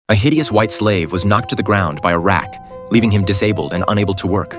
A hideous white slave was knocked to the ground by a rack, leaving him disabled and unable to work.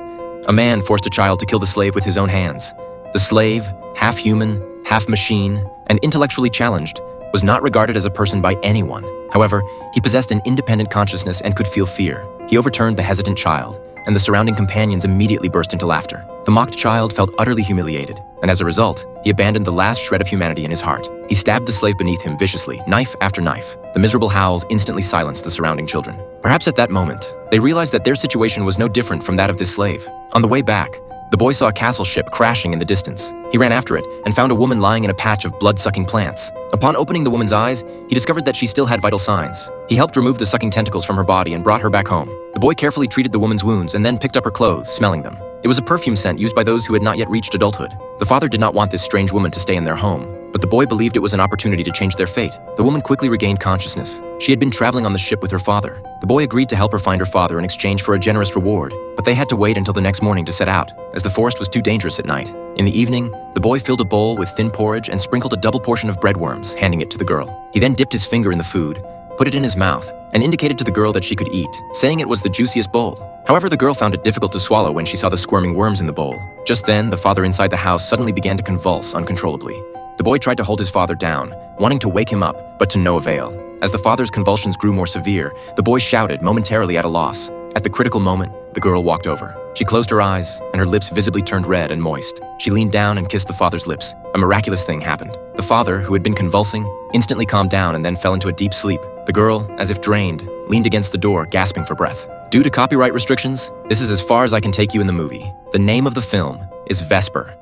A man forced a child to kill the slave with his own hands. The slave, half human, half machine, and intellectually challenged, was not regarded as a person by anyone. However, he possessed an independent consciousness and could feel fear. He overturned the hesitant child, and the surrounding companions immediately burst into laughter. The mocked child felt utterly humiliated, and as a result, he abandoned the last shred of humanity in his heart. He stabbed the slave beneath him viciously, knife after knife. The miserable howls instantly silenced the surrounding children. Perhaps at that moment, they realized that their situation was no different from that of this slave. On the way back, the boy saw a castle ship crashing in the distance. He ran after it and found a woman lying in a patch of blood-sucking plants. Upon opening the woman's eyes, he discovered that she still had vital signs. He helped remove the sucking tentacles from her body and brought her back home. The boy carefully treated the woman's wounds and then picked up her clothes, smelling them. It was a perfume scent used by those who had not yet reached adulthood. The father did not want this strange woman to stay in their home, but the boy believed it was an opportunity to change their fate. The woman quickly regained consciousness. She had been traveling on the ship with her father. The boy agreed to help her find her father in exchange for a generous reward, but they had to wait until the next morning to set out, as the forest was too dangerous at night. In the evening, the boy filled a bowl with thin porridge and sprinkled a double portion of breadworms, handing it to the girl. He then dipped his finger in the food, put it in his mouth, and indicated to the girl that she could eat, saying it was the juiciest bowl. However, the girl found it difficult to swallow when she saw the squirming worms in the bowl. Just then, the father inside the house suddenly began to convulse uncontrollably. The boy tried to hold his father down, wanting to wake him up, but to no avail. As the father's convulsions grew more severe, the boy shouted, momentarily at a loss. At the critical moment, the girl walked over. She closed her eyes, and her lips visibly turned red and moist. She leaned down and kissed the father's lips. A miraculous thing happened. The father, who had been convulsing, instantly calmed down and then fell into a deep sleep. The girl, as if drained, leaned against the door, gasping for breath. Due to copyright restrictions, this is as far as I can take you in the movie. The name of the film is Vesper.